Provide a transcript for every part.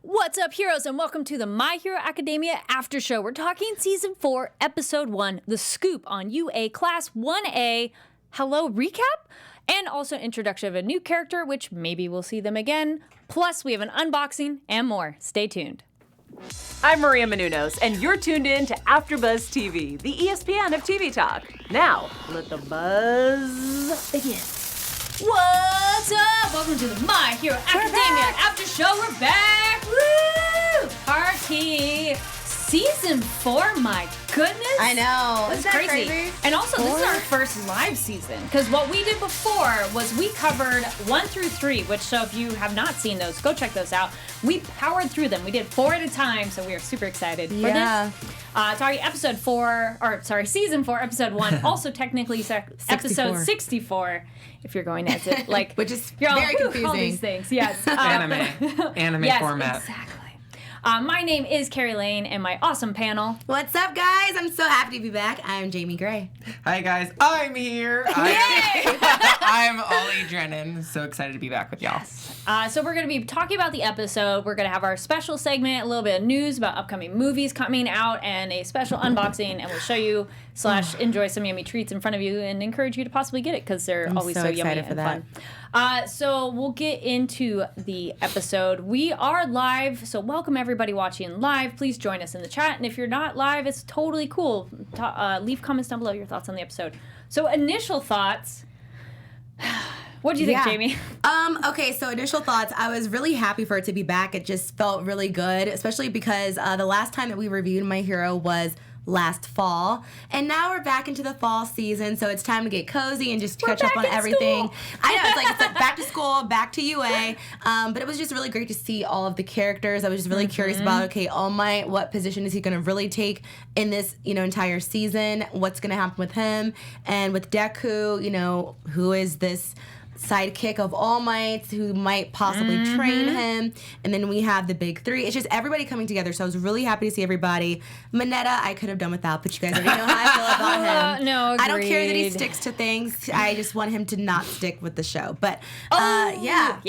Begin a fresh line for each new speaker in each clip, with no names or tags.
What's up, heroes, and welcome to the My Hero Academia After Show. We're talking Season 4, Episode 1, The Scoop on UA Class 1A. Hello recap, and also introduction of a new character, which maybe we'll see them again. Plus, we have an unboxing and more. Stay tuned.
I'm Maria Menounos, and you're tuned in to AfterBuzz TV, the ESPN of TV talk. Now, let the buzz begin.
What's up? Welcome to the My Hero Academia After Show. We're back. Woo! Party. Season 4, my goodness.
I know.
It's crazy. And also, this is our first live season. Because what we did before was we covered 1 through 3, which, so if you have not seen those, go check those out. We powered through them. We did 4 at a time, so we are super excited for this. Talking Season 4, Episode 1, also technically Episode 64, if you're going as it, like,
which is very confusing.
All these things, yes.
Anime
yes,
format.
Exactly. My name is Carrie Lane, and my awesome panel.
What's up, guys? I'm so happy to be back. I'm Jamie Gray.
Hi, guys. I'm here. I'm Ollie Drennan. So excited to be back with y'all.
So we're going to be talking about the episode. We're going to have our special segment, a little bit of news about upcoming movies coming out, and a special unboxing, and we'll show you / enjoy some yummy treats in front of you and encourage you to possibly get it because they're always so yummy and fun. So we'll get into the episode. We are live, so welcome everybody watching live. Please join us in the chat, and if you're not live, it's totally cool. Leave comments down below your thoughts on the episode. So initial thoughts. What do you think, Jamie?
Okay, so initial thoughts. I was really happy for it to be back. It just felt really good, especially because the last time that we reviewed My Hero was last fall, and now we're back into the fall season, so it's time to get cozy and just catch up on everything.
School.
I know, it's like back to school, back to UA, but it was just really great to see all of the characters. I was just really curious about, okay, All Might, what position is he going to really take in this, entire season? What's going to happen with him? And with Deku, who is this sidekick of All Might who might possibly train him, and then we have the big three. It's just everybody coming together, so I was really happy to see everybody. Mineta, I could have done without, but you guys already know how I feel about him.
No, agreed.
I don't care that he sticks to things. I just want him to not stick with the show. But those are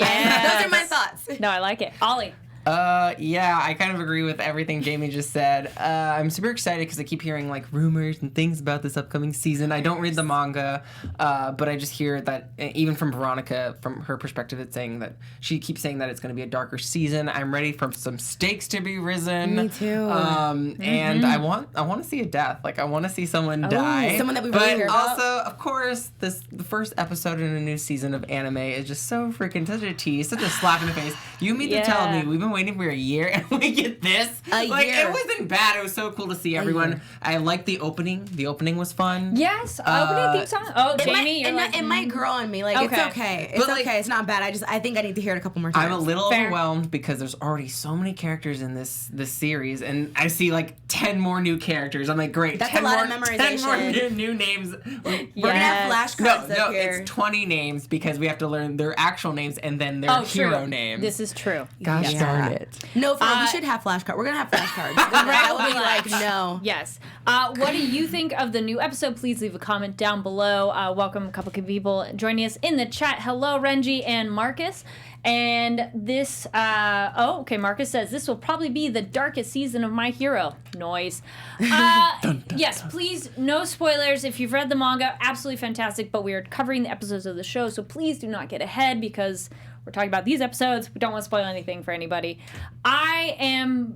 my thoughts.
No, I like it. Ollie.
I kind of agree with everything Jamie just said. I'm super excited because I keep hearing like rumors and things about this upcoming season. I don't read the manga, but I just hear that even from Veronica, from her perspective, it's saying that she keeps saying that it's going to be a darker season. I'm ready for some stakes to be risen.
Me too.
And I want to see a death. Like I want to see someone die.
Someone that we really hear about.
But also, of course, the first episode in a new season of anime is just so freaking such a tease, such a slap in the face. You mean to tell me we've been waiting for a year and we get this?
A year.
It wasn't bad. It was so cool to see everyone. I liked the opening. The opening was fun.
Yes, opening theme song. Oh, Jamie,
it might grow on me. Like it's okay. It's okay. It's not bad. I think I need to hear it a couple more times.
I'm a little overwhelmed because there's already so many characters in this series, and I see like 10 more new characters. I'm like, great.
That's a lot of memorization.
10 more new names.
We're gonna have flashcards up here.
It's 20 names because we have to learn their actual names and then their hero names.
This is true.
Gosh darn it.
No, we should have flashcards. We're going to have flashcards. That will be like, no.
Yes. What do you think of the new episode? Please leave a comment down below. Welcome a couple of people joining us in the chat. Hello, Renji and Marcus. And this, Marcus says, this will probably be the darkest season of My Hero. Noise. Yes, please, no spoilers. If you've read the manga, absolutely fantastic, but we are covering the episodes of the show, so please do not get ahead because we're talking about these episodes. We don't want to spoil anything for anybody. I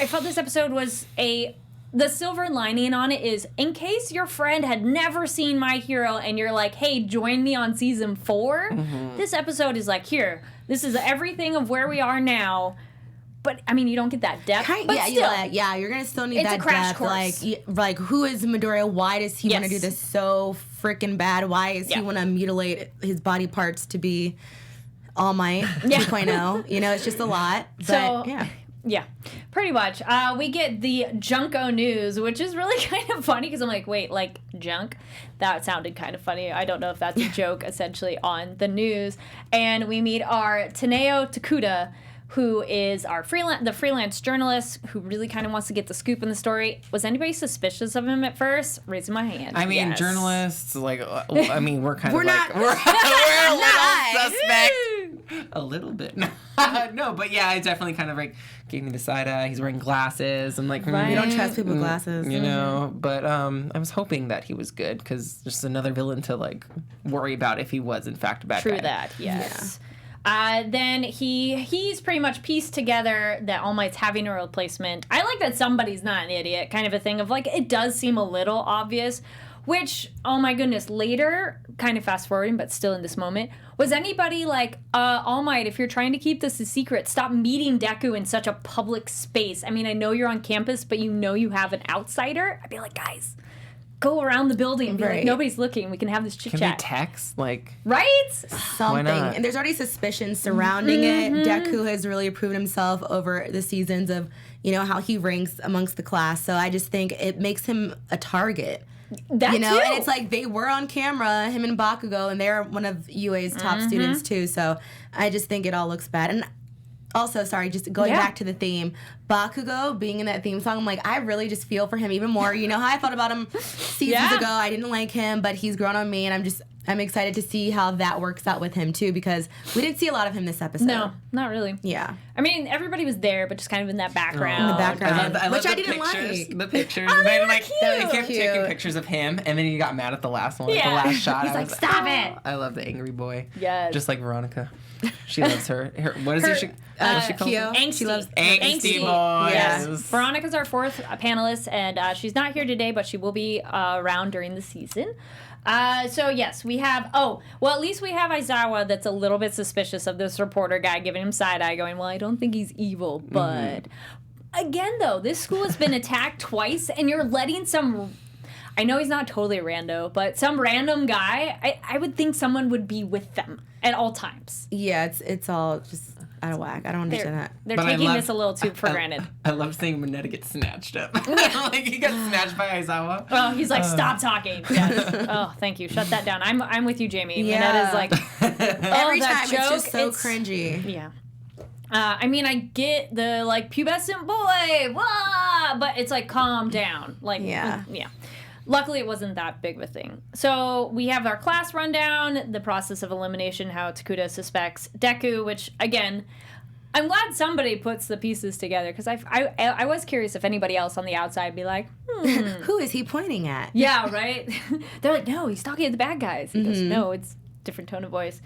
felt this episode was the silver lining on it is, in case your friend had never seen My Hero and you're like, hey, join me on season 4, this episode is like, here, this is everything of where we are now. But, I mean, you don't get that depth. But still,
you're going to still need that
a crash
depth.
course.
Like, who is Midoriya? Why does he want to do this so freaking bad? Why does he want to mutilate his body parts to be All Might 2.0? It's just a lot. But,
yeah, pretty much. We get the Junko news, which is really kind of funny because I'm like, wait, like junk? That sounded kind of funny. I don't know if that's a joke essentially on the news. And we meet our Taneo Takuda, who is our freelance journalist who really kind of wants to get the scoop in the story. Was anybody suspicious of him at first? Raising my hand.
I mean, journalists, we're kind of
we're
like,
not,
we're a little suspect. A little bit. No, but yeah, it definitely kind of like gave me the side eye. He's wearing glasses and like,
You don't trust people with glasses.
you know. But I was hoping that he was good because just another villain to like worry about if he was in fact a bad guy.
True that, yes. Then he's pretty much pieced together that All Might's having a replacement. I like that somebody's not an idiot, kind of a thing of like, it does seem a little obvious, which, oh my goodness, later, kind of fast forwarding, but still in this moment, was anybody like, All Might, if you're trying to keep this a secret, stop meeting Deku in such a public space. I mean, I know you're on campus, but you know you have an outsider. I'd be like, guys, go around the building and be like, nobody's looking. We can have this chit
Can we
chat.
text? Like,
Right?
Something.
not?
And there's already suspicions surrounding it. Deku has really proven himself over the seasons of, you know, how he ranks amongst the class. So I just think it makes him a target.
That
You know,
too.
and it's like they were on camera, him and Bakugo, and they're one of UA's top students too. So I just think it all looks bad. And also, sorry, just going back to the theme, Bakugo being in that theme song, I'm like, I really just feel for him even more. You know how I thought about him seasons ago. I didn't like him, but he's grown on me, and I'm excited to see how that works out with him too, because we didn't see a lot of him this episode.
No, not really.
Yeah.
I mean, everybody was there, but just kind of in that background.
In the background.
I love
Which
the
I didn't
pictures,
like.
The pictures.
Oh, they were
like,
cute.
they kept
Cute.
taking pictures of him, and then he got mad at the last one,
Yeah.
the last shot.
He's
I
like,
was
"Stop it."
I love the angry boy.
Yes.
Just like Veronica. She loves her. What is she called?
Kyo.
Angsty.
She loves
Angsty boy.
Yes.
Yes.
Veronica's our fourth panelist, and she's not here today, but she will be around during the season. So yes, we have, well, at least we have Aizawa that's a little bit suspicious of this reporter guy giving him side eye going, well, I don't think he's evil, but again though, this school has been attacked twice and you're letting I know he's not totally a rando, but some random guy, I would think someone would be with them at all times.
Yeah, it's all just out of whack. I don't understand that.
They're
But I
taking
love-
this a little too for granted.
I love seeing Mineta get snatched up. Like he got snatched by Aizawa.
Oh, he's like, stop talking. Yes. Oh, thank you. Shut that down. I'm with you, Jamie.
Yeah.
Minetta's like,
Every
that
time
joke,
it's just so cringy.
Yeah. I mean, I get the like pubescent boy, blah, but it's like calm down. Like,
Yeah.
yeah. Luckily, it wasn't that big of a thing. So we have our class rundown, the process of elimination, how Takuda suspects Deku, which again, I'm glad somebody puts the pieces together because I was curious if anybody else on the outside would be like,
Who is he pointing at?
yeah, right? They're like, no, he's talking to the bad guys. He goes, no, it's different tone of voice.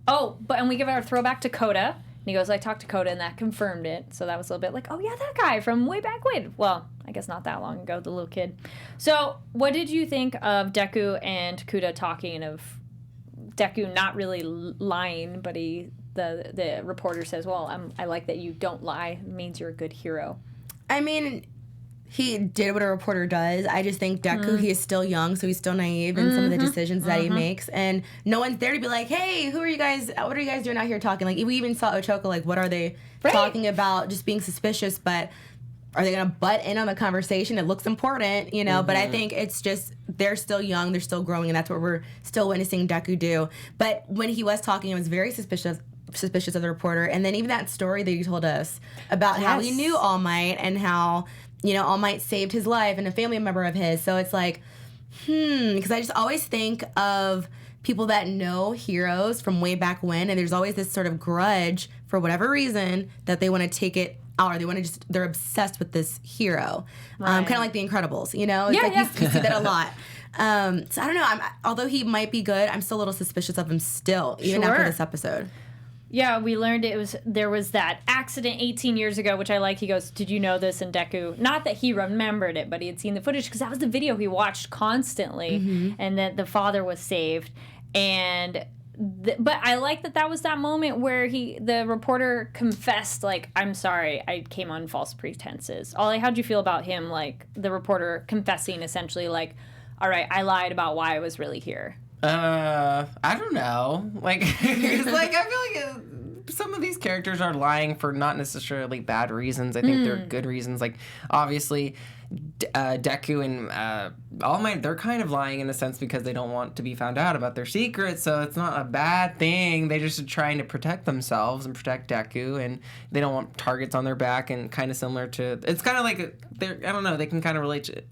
And we give our throwback to Coda. And he goes, I talked to Coda, and that confirmed it. So that was a little bit like, oh, yeah, that guy from way back when. Well, I guess not that long ago, the little kid. So what did you think of Deku and Kuda talking of Deku not really lying, but the reporter says, well, I like that you don't lie. It means you're a good hero.
I mean, he did what a reporter does. I just think Deku, he is still young, so he's still naive in some of the decisions that he makes. And no one's there to be like, hey, what are you guys doing out here talking? Like, we even saw Ochoko, like, what are they talking about? Just being suspicious, but are they going to butt in on the conversation? It looks important, you know, but I think it's just, they're still young, they're still growing, and that's what we're still witnessing Deku do. But when he was talking, I was very suspicious of the reporter. And then even that story that he told us about how he knew All Might and how, you know, All Might saved his life and a family member of his. So it's like, because I just always think of people that know heroes from way back when, and there's always this sort of grudge for whatever reason that they want to take it out, or they're obsessed with this hero. Kind of like The Incredibles, you know? It's you see that a lot. So I don't know. Although he might be good, I'm still a little suspicious of him still, even after this episode.
Yeah, we learned there was that accident 18 years ago, which I like. He goes, did you know this? And Deku, not that he remembered it, but he had seen the footage because that was the video he watched constantly, and that the father was saved. And but I like that was that moment where the reporter confessed, like, I'm sorry, I came on false pretenses. Ollie, how'd you feel about him, like, the reporter confessing essentially, like, all right, I lied about why I was really here?
I don't know. Like, it's like I feel like some of these characters are lying for not necessarily bad reasons. I think they're good reasons. Like, obviously, Deku and All Might, they're kind of lying in a sense because they don't want to be found out about their secrets. So it's not a bad thing. They just are trying to protect themselves and protect Deku, and they don't want targets on their back. And kind of similar to, it's kind of like I don't know. They can kind of relate to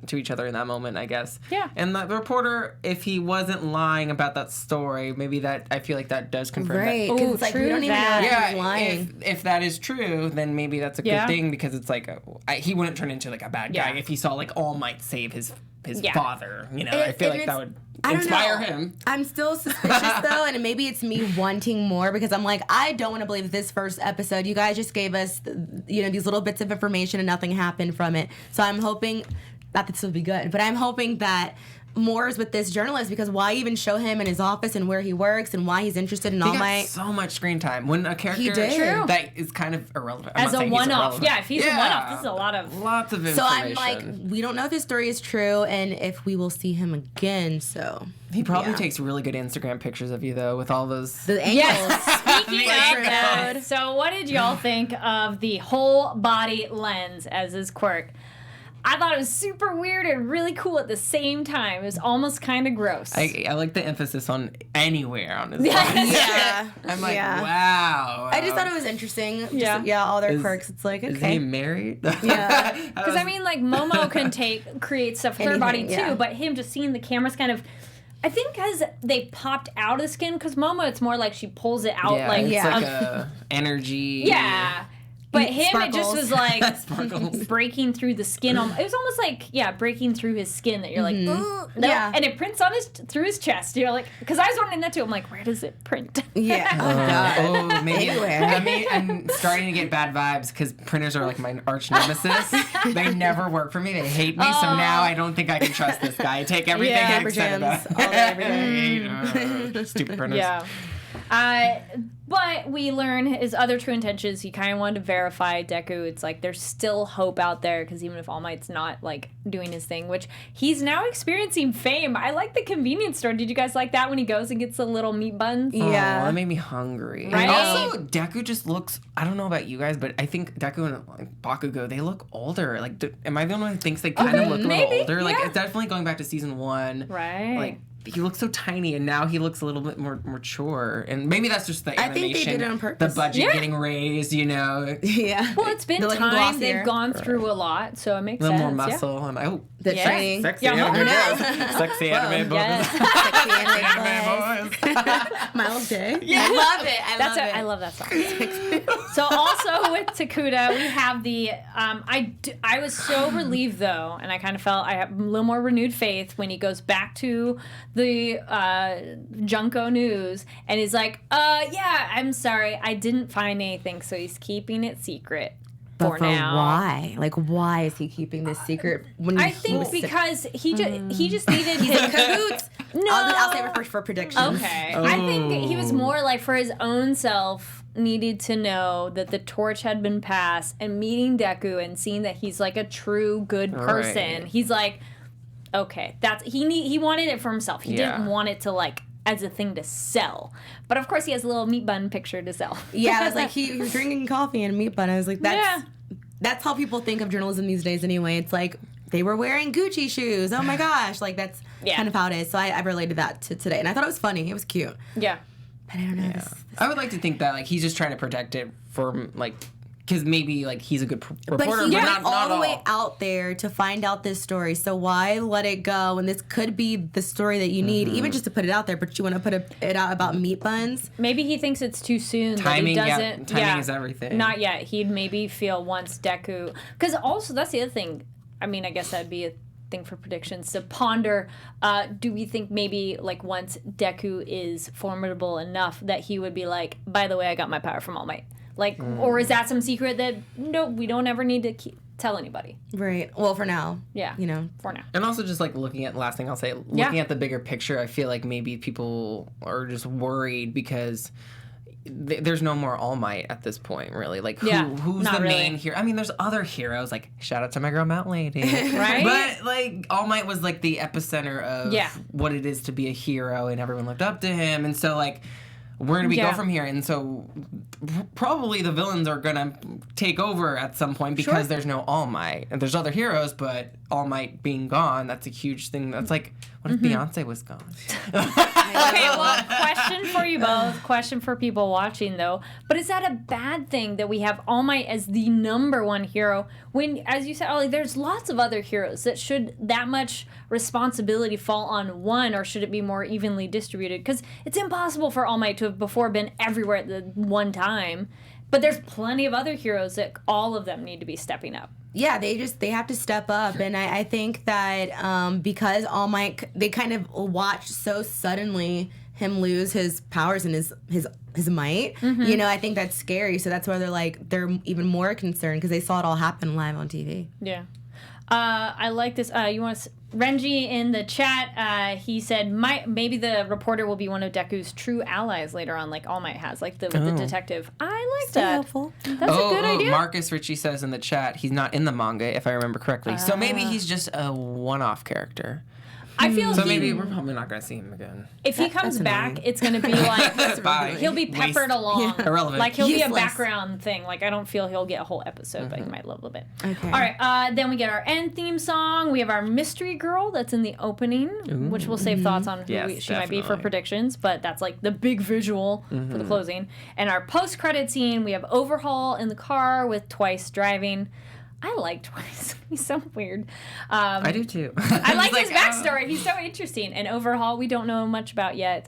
to each other in that moment, I guess.
Yeah.
And the reporter, if he wasn't lying about that story, maybe that I feel like that does confirm
Right,
that.
because it's like we
true
don't even know
that.
if
Yeah,
he's lying.
if that is true, then maybe that's a
Yeah.
good thing because it's like he wouldn't turn into like a bad guy
Yeah.
if he saw like All Might save his
Yeah.
father. You know, I feel
And
like that would
I don't
inspire
know.
him.
I'm still suspicious though, and maybe it's me wanting more because I'm like, I don't want to believe this first episode. You guys just gave us, these little bits of information and nothing happened from it. So I'm hoping, not that this will be good, but I'm hoping that more is with this journalist because why even show him in his office and where he works and why he's interested in
He
All
got
Might?
so much screen time when a character
did. True.
that is kind of irrelevant. I'm
As
not
a
saying he's
one-off.
irrelevant.
Yeah, if he's a one-off, this is a lot of...
Lots of
So
information.
I'm like, we don't know if this story is true and if we will see him again. So
he probably
yeah.
takes really good Instagram pictures of you though, with all those.
the angles.
Yes. Speaking of
Like,
that, so what did y'all think of the whole body lens as his Quirk? I thought it was super weird and really cool at the same time. It was almost kind of gross.
I like the emphasis on anywhere on his
Yes.
lines.
Yeah.
I'm like,
Yeah.
wow.
I just thought it was interesting. Just,
Yeah.
all their
Is-
quirks. It's like,
Is
okay.
he married?
Yeah.
Because I mean, like Momo can create stuff with her body too,
Anything, yeah.
but him just seeing the cameras kind of. I think because they popped out of the skin. Because Momo, it's more like she pulls it out,
yeah,
like
it's
Yeah.
like a energy.
yeah. But him, it just
Sparkles.
was like
Sparkles.
breaking through the skin. It was almost like breaking through his skin. That you're like, no.
Yeah.
And it prints on through his chest. You're like, because I was wondering that too. I'm like, where does it print?
Yeah. Oh, God.
Oh, maybe.
Anywhere.
I mean, I'm starting to get bad vibes because printers are like my arch nemesis. They never work for me. They hate me. So now I don't think I can trust this guy. I take everything
Yeah.
I
Paper
said
jams
about.
all day, every day.
Stupid printers.
Yeah. But we learn his other true intentions. He kind of wanted to verify Deku. It's like there's still hope out there because even if All Might's not like doing his thing, which he's now experiencing fame. I like the convenience store. Did you guys like that when he goes and gets the little meat buns?
Oh,
Yeah.
that made me hungry.
Right?
And also, Deku just looks. I don't know about you guys, but I think Deku and like, Bakugo, they look older. Like, am I the only one who thinks they kind of look a
maybe,
little older? Like,
yeah.
it's definitely going back to season 1.
Right.
Like, he looks so tiny, and now he looks a little bit more mature. And maybe that's just the
I think
animation.
they did it on
The
purpose.
budget
Yeah.
getting raised, you know.
Yeah.
Well, it's been
They're looking
time.
glossier.
They've gone through a lot, so it makes
A little
sense.
more
yeah.
muscle. And
The
Yeah.
training.
Sexy
Yeah,
anime
I
boys. Sexy anime boys.
Yes.
Sexy anime
Anime boys.
Miles J.
Yeah.
I love it. I
That's
love
it.
it.
I love that song. So also with Takuda, we have the I was so relieved though, and I kind of felt I have a little more renewed faith when he goes back to the Junko News and he's like, yeah, I'm sorry, I didn't find anything, so he's keeping it secret for now.
Why? Like, why is he keeping this secret? When
I
he
think
was-
because he just needed
he's
his
in cahoots.
No.
I'll save it for predictions.
Okay. I think he was more like for his own self needed to know that the torch had been passed and meeting Deku and seeing that he's like a true good person.
Right.
He's like, okay, he wanted it for himself. He didn't want it to like as a thing to sell. But of course he has a little meat bun picture to sell.
Yeah, I was like, he was drinking coffee and a meat bun. I was like, that's how people think of journalism these days anyway. It's like, they were wearing Gucci shoes. Oh my gosh. Like, that's kind of how it is. So I related that to today. And I thought it was funny. It was cute.
Yeah.
But I don't know. This
I would like to think that like he's just trying to protect it from like because maybe like he's a good reporter,
but he went
not
all the
all.
way out there to find out this story. So why let it go? And this could be the story that you need, even just to put it out there. But you want to put it out about meat buns?
Maybe he thinks it's too soon.
Timing,
that he
yeah,
doesn't.
timing is everything.
Not yet. He'd maybe feel once Deku. Because also, that's the other thing. I mean, I guess that'd be a thing for predictions to ponder. Do we think maybe like once Deku is formidable enough that he would be like, by the way, I got my power from All Might? Like, or is that some secret that no, we don't ever need to tell anybody?
Right. Well, for now.
Yeah.
You know.
For now.
And also just like looking at last thing I'll say, looking at the bigger picture, I feel like maybe people are just worried because there's no more All Might at this point, really. Like, who's
not
the
really.
main hero? I mean, there's other heroes. Like, shout out to my girl Mount Lady,
Right?
But like, All Might was like the epicenter of what it is to be a hero, and everyone looked up to him. And so like, where do we
Yeah.
go from here? And so probably the villains are going to take over at some point because there's no All Might. And there's other heroes, but All Might being gone, that's a huge thing. That's like, what if Beyonce was gone?
Okay, well, question for you both, question for people watching, though. But is that a bad thing that we have All Might as the number one hero when, as you said, Ollie, there's lots of other heroes that should that much responsibility fall on one, or should it be more evenly distributed? Because it's impossible for All Might to have before been everywhere at the one time. But there's plenty of other heroes that all of them need to be stepping up.
Yeah, they have to step up, and I think that because All Might, they kind of watched so suddenly him lose his powers and his might. You know, I think that's scary. So that's why they're even more concerned because they saw it all happen live on TV.
Yeah. I like this. You want to... Renji in the chat, he said, maybe the reporter will be one of Deku's true allies later on, like All Might has, like the detective. I like that.
Helpful.
That's a good idea.
Marcus Ritchie says in the chat he's not in the manga, if I remember correctly. So maybe he's just a one-off character.
I feel
So maybe we're probably not going to see him again.
if he comes back, it's going to be like
Bye.
he'll be peppered along.
Irrelevant.
Like he'll be a
Useless.
background thing. Like I don't feel he'll get a whole episode, but he might live a little bit.
Okay.
All right. Then we get our end theme song. We have our mystery girl that's in the opening, which we'll save thoughts on who
Yes,
she might be for
definitely.
predictions. But that's like the big visual for the closing. And our post-credit scene, we have Overhaul in the car with Twice driving. I like Twice. He's so weird.
I do too.
I like his backstory. He's so interesting. And Overhaul, we don't know much about yet.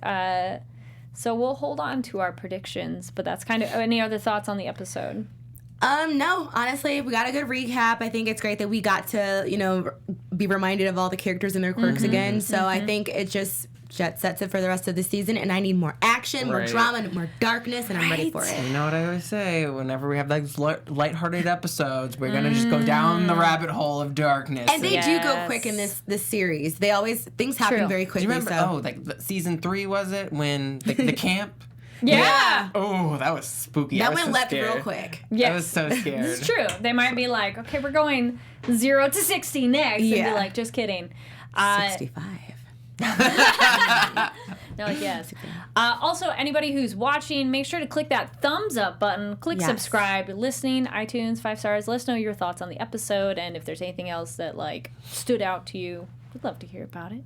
So we'll hold on to our predictions. But that's kind of... Any other thoughts on the episode?
No, honestly, we got a good recap. I think it's great that we got to, you know, be reminded of all the characters and their quirks again. So I think it just sets it for the rest of the season. And I need more action, more
Right.
drama, and more darkness, and I'm ready for it.
You know what I always say? Whenever we have those lighthearted episodes, we're gonna just go down the rabbit hole of darkness.
And they do go
Yes.
quick in this series. They always things happen
True.
very
do
quickly.
you remember?
So.
Oh, like season 3 was it when the camp?
Yeah.
Oh, that was spooky. I
That
was
went
so
left
scared.
real quick.
Yes.
I was so scared.
It's true. They might be like, okay, we're going 0 to 60 next. And
Yeah.
be like, just kidding.
65.
They're like, yes. Also, anybody who's watching, make sure to click that thumbs up button. Click
Yes.
subscribe. Listening, iTunes, 5 stars. Let us know your thoughts on the episode and if there's anything else that like stood out to you. We'd love to hear about it.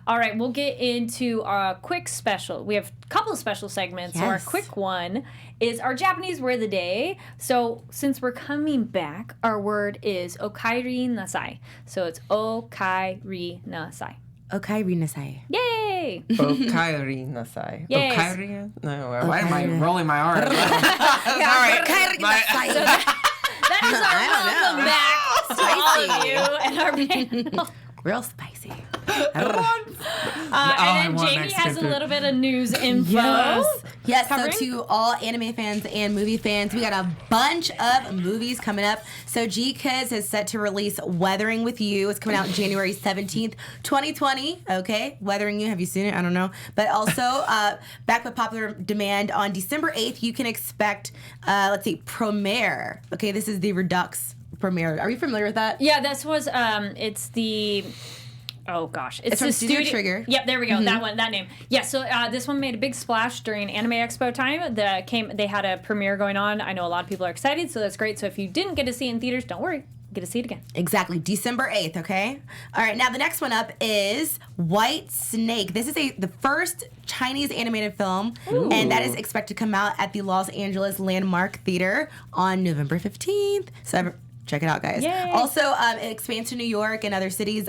All right, we'll get into our quick special. We have a couple of special segments. So our
Yes.
quick one is our Japanese word of the day. So since we're coming back, our word is okaeri nasai. So it's okaeri nasai.
Okay, Renasai.
Yay!
Okairi nasai.
Yes.
Okairi? No, why am I rolling my R's?
Okay, Renasai.
That is our welcome back to all of you and our panel.
Real spicy.
And then
want
Jamie
Mexican
has a
food.
little bit of news info.
Yes,
Covering?
so to all anime fans and movie fans, we got a bunch of movies coming up. So G-Kids is set to release Weathering with You. It's coming out January 17th, 2020. Okay, Weathering You, have you seen it? I don't know. But also, back with popular demand on December 8th, you can expect, Premiere. Okay, this is the Redux Premiere. Are you familiar with that?
Yeah, this was it's the oh gosh,
It's from
the
Studio Trigger.
Yep, there we go. That one, that name. Yeah, so this one made a big splash during Anime Expo time. They had a premiere going on. I know a lot of people are excited, so that's great. So if you didn't get to see it in theaters, don't worry, get to see it again.
Exactly, December 8th, okay? All right, now the next one up is White Snake. This is the first Chinese animated film, and that is expected to come out at the Los Angeles Landmark Theater on November 15th. So check it out, guys.
Yay.
Also, it expands to New York and other cities.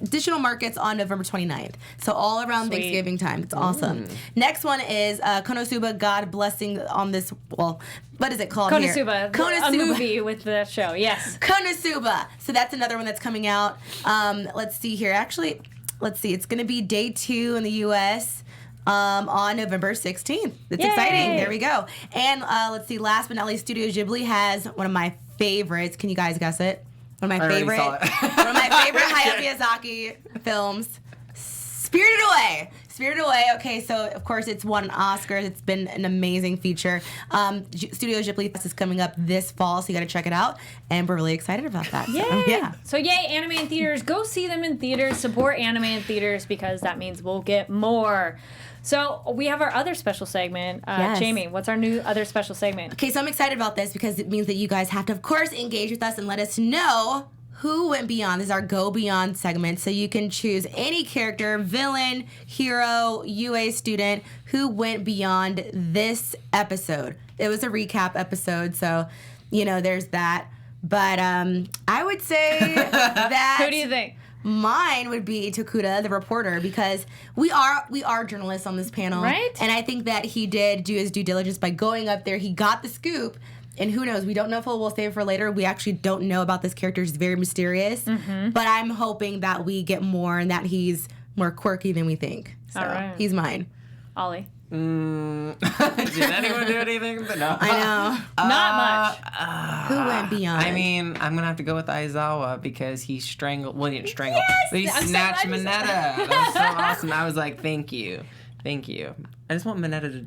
Additional markets on November 29th. So all around
Sweet.
Thanksgiving time. It's awesome. Next one is Konosuba, God Blessing on this, well, what is it called here?
Konosuba, a movie with the show. Yes.
Konosuba. So that's another one that's coming out. Let's see here. Actually, let's see. It's going to be day 2 in the U.S. On November 16th. That's
Yay.
exciting. There we go. And let's see. Last but not least, Studio Ghibli has one of my favorites. Can you guys guess it? One of my
already
favorite.
saw it.
One of my favorite Hayao Miyazaki films. Spirited Away. Spirited Away. Okay, so of course it's won Oscars. It's been an amazing feature. Studio Ghibli Fest is coming up this fall, so you got to check it out. And we're really excited about that.
Yay!
So, yeah.
So yay, anime in theaters. Go see them in theaters. Support anime in theaters because that means we'll get more. So we have our other special segment.
Yes.
Jamie, what's our new other special segment?
Okay, so I'm excited about this because it means that you guys have to, of course, engage with us and let us know who went beyond. This is our Go Beyond segment. So you can choose any character, villain, hero, UA student, who went beyond this episode. It was a recap episode, so, there's that. But I would say that...
Who do you think?
Mine would be Takuda, the reporter, because we are journalists on this panel.
Right.
And I think that he did do his due diligence by going up there. He got the scoop. And who knows? We don't know if we'll save it for later. We actually don't know about this character. He's very mysterious. Mm-hmm. But I'm hoping that we get more and that he's more quirky than we think. So
All right.
he's mine.
Ollie.
Did anyone do anything? No.
I know.
Not much.
Who went beyond?
I mean, I'm gonna have to go with Aizawa because he strangled. Well, he didn't strangle, but he
I'm so
snatched
glad you said
Mineta. That was so awesome. I was like, thank you. I just want Mineta to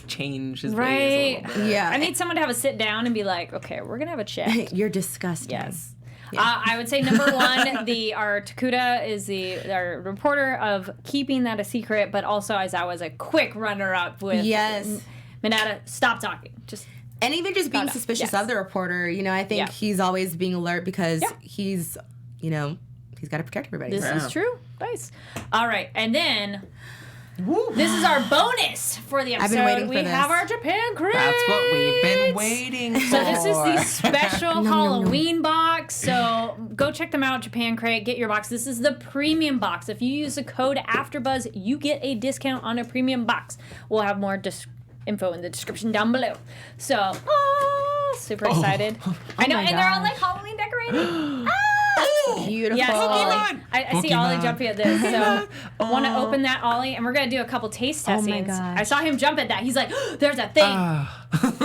change his ways a little bit.
Yeah.
I need someone to have a sit down and be like, okay, we're going to have a chat.
You're disgusting.
Yes.
Yeah.
I would say number one, our Takuda is our reporter of keeping that a secret, but also Aizawa is a quick runner-up with Mineta. Stop talking.
And even just being suspicious of the reporter, I think he's always being alert because he's got to protect everybody.
This is true. Nice. All right, and then this is our bonus for the episode.
I've been waiting for
we
this.
have our Japan crates.
That's what we've been waiting for.
So this is the special Halloween box. So go check them out, Japan Crate. Get your box. This is the premium box. If you use the code AfterBuzz, you get a discount on a premium box. We'll have more info in the description down below. So, super excited. I know, and they're all like Halloween decorated.
Beautiful.
Yes, Ollie. I see Ollie jumping at this, so I want to open that, Ollie, and we're going to do a couple taste testings.
gosh.
I saw him jump at that. He's like, there's a thing. All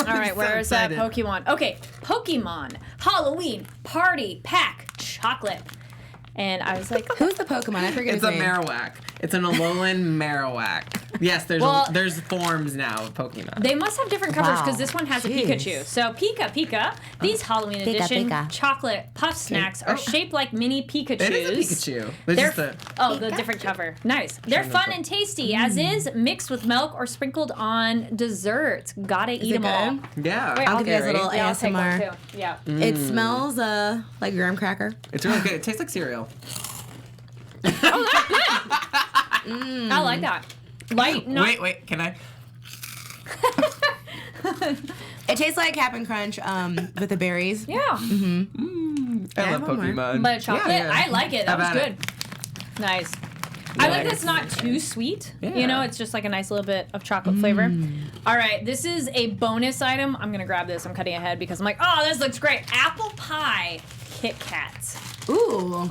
right, where's that Pokemon? Okay, Pokemon Halloween Party Pack Chocolate. And I was like,
Who's the Pokemon? I forget
It's
his
a
name.
Marowak. It's an Alolan Marowak. Yes, there's forms now of Pokemon.
they must have different covers because
Wow.
this one has a
Jeez.
Pikachu. So Pika, these Halloween edition
Pika.
chocolate puff snacks are shaped like mini Pikachus.
It is a Pikachu.
They're
Just
the different cover. Nice. They're fun and tasty, as is mixed with milk or sprinkled on desserts. Gotta eat them all.
good?
yeah.
Wait,
I'll give you guys a little
I'll take one
ASMR.
too. Yeah.
It smells like graham cracker.
It's really good. It tastes like cereal.
I like that. Light. No.
Wait. Can I?
It tastes like Cap'n Crunch with the berries.
Yeah.
I love
one more.
Pokemon.
But chocolate,
Yeah.
I like it. That
How
was
about
good. Nice. I like that it's not too sweet.
Yeah.
It's just like a nice little bit of chocolate flavor. All right, this is a bonus item. I'm going to grab this. I'm cutting ahead because I'm like, oh, this looks great. Apple pie Kit Kats.
Ooh.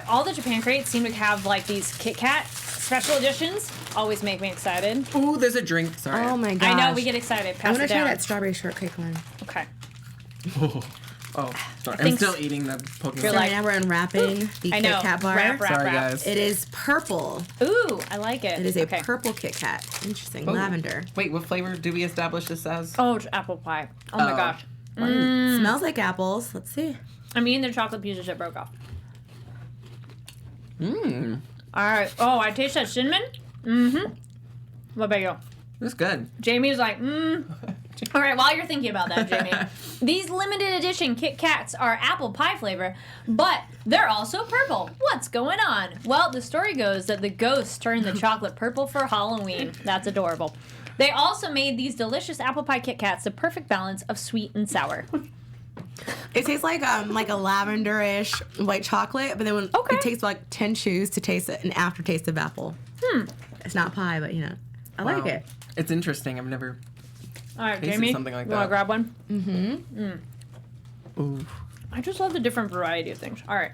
All the Japan crates seem to have like these Kit Kat special editions. Always make me excited.
Ooh, there's a drink. Sorry.
Oh my gosh.
I know, we get excited.
I
Pass
want
it
to try
down.
that strawberry shortcake one.
Okay.
Oh, sorry. I'm
think
still eating the Pokemon.
You're
So
like-
now we're unwrapping the
I
Kit
know.
Kat bar.
Wrap.
Sorry, guys.
It is purple.
Ooh, I like it.
It is a
okay.
purple Kit Kat. Interesting.
Ooh.
Lavender.
Wait, what flavor do we establish this as?
Oh, it's apple pie. Oh my
Oh.
gosh.
Smells like apples. Let's see.
I mean, the chocolate piece of shit broke off.
Mmm.
All right. Oh, I taste that cinnamon. Mm-hmm. What about you?
That's good.
Jamie's like, All right, while you're thinking about that, Jamie, these limited edition Kit Kats are apple pie flavor, but they're also purple. What's going on? Well, the story goes that the ghosts turned the chocolate purple for Halloween. That's adorable. They also made these delicious apple pie Kit Kats the perfect balance of sweet and sour.
It tastes like a lavenderish white chocolate, but then when it takes like 10 chews to taste it, an aftertaste of apple. It's not pie, but I like it.
It's interesting. I've never.
All right,
Tasted
Jamie,
something like
you want to
that.
grab one?
Ooh.
I just love the different variety of things. All right.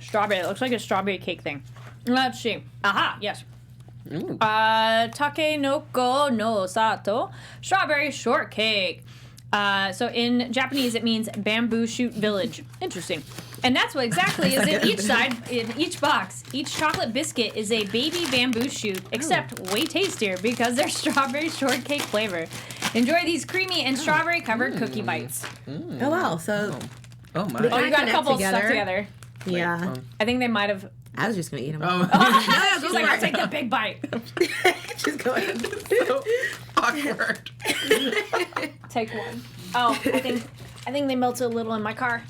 Strawberry. It looks like a strawberry cake thing. Let's see. Aha, yes.
Ooh.
Takenoko no sato. Strawberry shortcake. So in Japanese, it means bamboo shoot village. Interesting. And that's what exactly is in each side, in each box. Each chocolate biscuit is a baby bamboo shoot, except way tastier because they're strawberry shortcake flavor. Enjoy these creamy and strawberry-covered cookie bites.
Oh, wow. So,
Oh my.
Oh, you got a
connect
couple
together.
stuck together.
yeah.
I think they might have...
I was just going to eat them.
Oh,
She's like, I'll take the big bite.
She's going.
so awkward.
Take one. Oh, I think they melted a little in my car.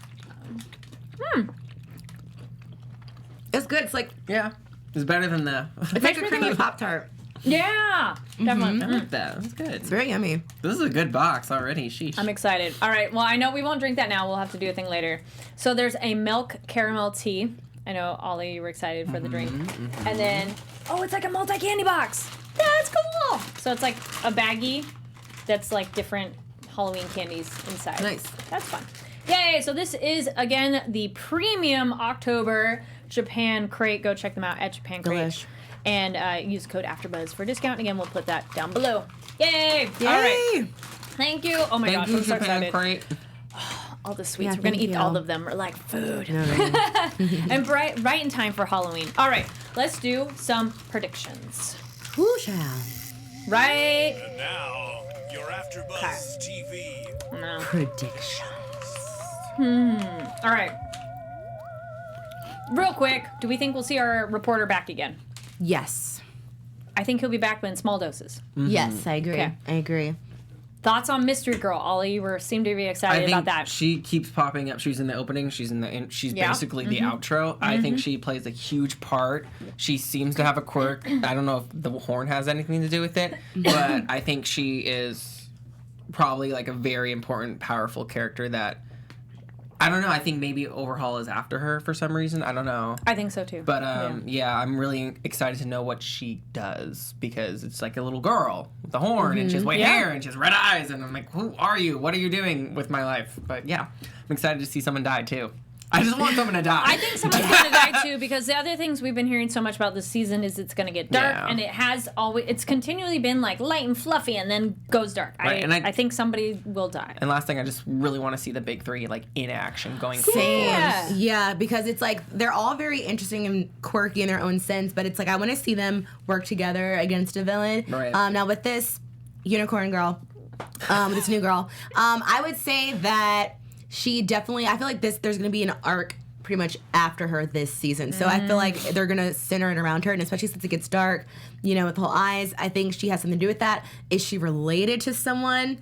It's good. It's like
Yeah, it's better than the.
it's like a creamy Pop-Tart.
Yeah, definitely.
I like that. That's good.
It's very yummy.
This is a good box already. Sheesh.
I'm excited. All right. Well, I know we won't drink that now. We'll have to do a thing later. So there's a milk caramel tea. I know, Ollie, you were excited for the drink. And then, oh, it's like a multi-candy box. That's cool. So it's like a baggie that's like different Halloween candies inside.
Nice.
That's fun. Yay. So this is, again, the premium October Japan crate. Go check them out at Japan Crate.
Delish.
And use code AfterBuzz for discount. Again, we'll put that down below. Yay.
Yay.
All right. Thank you. Oh my gosh,
Thank you,
I'm so
Japan
excited.
Crate.
All the sweets.
Yeah,
We're gonna
thank
eat
you.
all of them. We're like food. And right in time for Halloween. All right, let's do some predictions.
Whoo, child.
Right
Now, your AfterBuzz TV.
now.
Prediction.
All right. Real quick, do we think we'll see our reporter back again?
Yes.
I think he'll be back, but in small doses.
Yes, I agree.
Okay.
I agree.
Thoughts on Mystery Girl? Ollie, you seem to be excited
I think
about that.
she keeps popping up. She's in the opening. She's she's
Yeah.
basically the outro. I think she plays a huge part. She seems to have a quirk. I don't know if the horn has anything to do with it, but I think she is probably like a very important, powerful character that I don't know. I think maybe Overhaul is after her for some reason. I don't know.
I think so too.
But yeah, I'm really excited to know what she does because it's like a little girl with a horn and she has white
Yeah.
hair and she has red eyes and I'm like, who are you? What are you doing with my life? But yeah, I'm excited to see someone die too. I just want someone to die.
I think someone's gonna die too because the other things we've been hearing so much about this season is it's gonna get dark
Yeah.
and it has always it's continually been like light and fluffy and then goes dark.
Right, and
I think somebody will die.
And last thing, I just really want to see the big three like in action going
Same.
Yeah.
Yeah, because it's like they're all very interesting and quirky in their own sense, but it's like I want to see them work together against a villain.
Right.
Now with this unicorn girl, this new girl, I would say that she definitely. I feel like there's going to be an arc pretty much after her this season. So I feel like they're going to center it around her, and especially since it gets dark, with the whole eyes, I think she has something to do with that. Is she related to someone?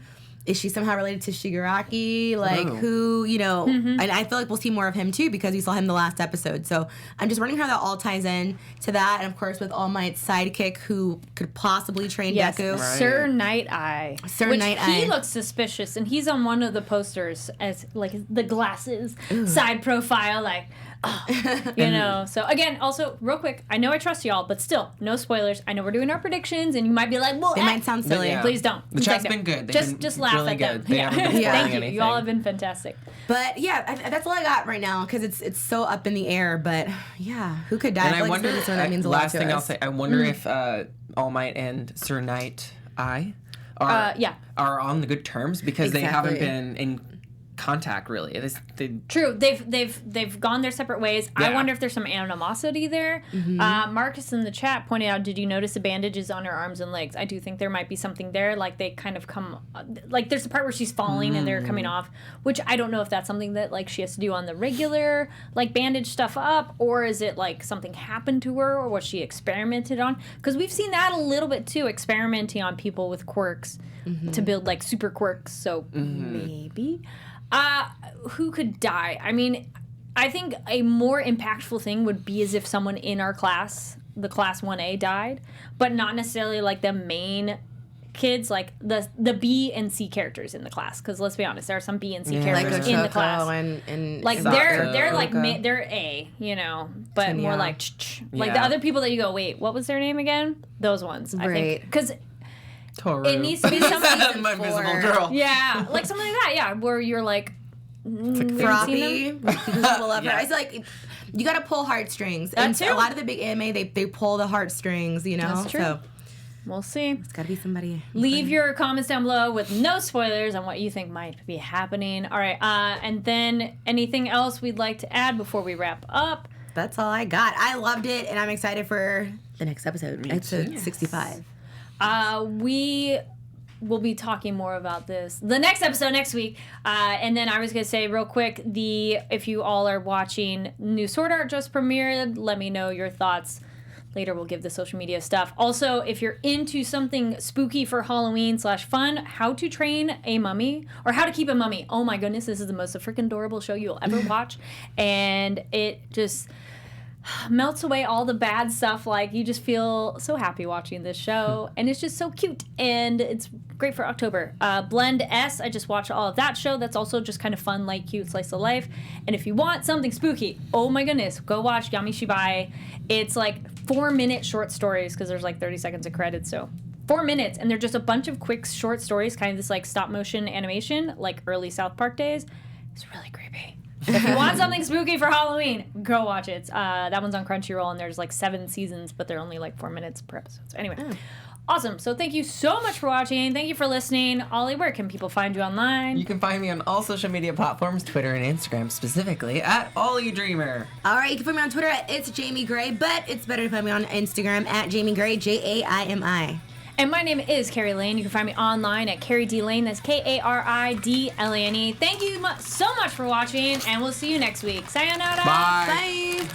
Is she somehow related to Shigaraki? Like,
Oh.
who, and I feel like we'll see more of him too because we saw him the last episode. So I'm just wondering how that all ties in to that. And of course, with All Might's sidekick who could possibly train
Yes,
Deku.
Sir Night Eye.
Sir
Which
Night
he
Eye.
looks suspicious, and he's on one of the posters as like the glasses side profile, like. Oh, So again, also real quick, I know I trust y'all, but still, no spoilers. I know we're doing our predictions, and you might be like, "Well,
It might sound silly.
yeah.
Please don't."
The chat's been good. They've been
Just laugh
really
at them.
good. They haven't been spoiling
Thank you.
anything.
You all have been fantastic.
But yeah, that's all I got right now because it's so up in the air. But yeah, who could die?
And I
feel like
wonder.
this one that means a lot
Last
to
thing
us.
I'll say, I wonder if All Might and Sir Night Eye are on the good terms because they haven't
Exactly.
been in contact really.
True, they've gone their separate ways. I
Yeah.
wonder if there's some animosity there. Marcus in the chat pointed out, did you notice the bandages on her arms and legs? I do think there might be something there. Like they kind of come, like there's a part where she's falling and they're coming off, which I don't know if that's something that like she has to do on the regular, like bandage stuff up, or is it like something happened to her or was she experimented on? Because we've seen that a little bit too, experimenting on people with quirks to build like super quirks. So maybe. Who could die? I mean, I think a more impactful thing would be as if someone in our class, the class 1A, died, but not necessarily like the main kids, like the B and C characters in the class. Because let's be honest, there are some B and C
like
characters in the class.
and
Like
Sokka.
they're like
Sokka.
they're A, but more
Yeah.
like like the
Yeah.
other people that you go, wait, what was their name again? Those ones, I think,
Right.
because
Toru.
it needs to be somebody.
My invisible
four.
girl.
Yeah, like something like that. Yeah, where you're like.
Froppy. Because people love her.
Yeah.
It's like you got to pull heartstrings.
That
And
too.
a lot of the big anime, they pull the heartstrings.
That's true.
So
We'll see.
It's got to be somebody.
Leave your comments down below with no spoilers on what you think might be happening. All right. And then anything else we'd like to add before we wrap up?
That's all I got. I loved it, and I'm excited for the next episode. Episode 65.
We will be talking more about this the next episode next week. And then I was going to say real quick, if you all are watching new Sword Art just premiered, let me know your thoughts. Later we'll give the social media stuff. Also, if you're into something spooky for Halloween / fun, How to Train a Mummy or How to Keep a Mummy. Oh my goodness, this is the most freaking adorable show you'll ever watch. And it just melts away all the bad stuff. Like, you just feel so happy watching this show, and it's just so cute, and it's great for October. Blend S, I just watched all of that show. That's also just kind of fun, light, cute slice of life. And if you want something spooky, oh my goodness, go watch Yami Shibai. It's like 4-minute short stories, because there's like 30 seconds of credits, so 4 minutes, and they're just a bunch of quick short stories, kind of this like stop motion animation, like early South Park days. It's really creepy. If you want something spooky for Halloween, go watch it. That one's on Crunchyroll, and there's like 7 seasons, but they're only like 4 minutes per episode. So anyway, awesome. So thank you so much for watching. Thank you for listening. Ollie, where can people find you online?
You can find me on all social media platforms, Twitter and Instagram specifically, at Ollie Dreamer.
All right, you can find me on Twitter at It's Jamie Gray, but it's better to find me on Instagram at Jamie Gray, Jaimi.
And my name is Carrie Lane. You can find me online at Carrie D Lane. That's Karidlane. Thank you so much for watching, and we'll see you next week. Sayonara.
Bye.
Bye.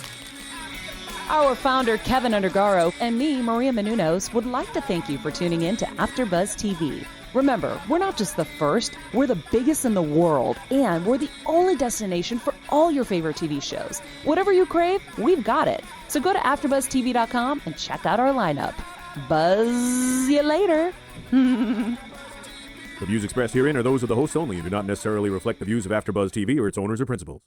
Our founder, Keven Undergaro, and me, Maria Menounos, would like to thank you for tuning in to AfterBuzz TV. Remember, we're not just the first, we're the biggest in the world, and we're the only destination for all your favorite TV shows. Whatever you crave, we've got it. So go to AfterBuzzTV.com and check out our lineup. Buzz you later.
The views expressed herein are those of the hosts only and do not necessarily reflect the views of AfterBuzz TV or its owners or principals.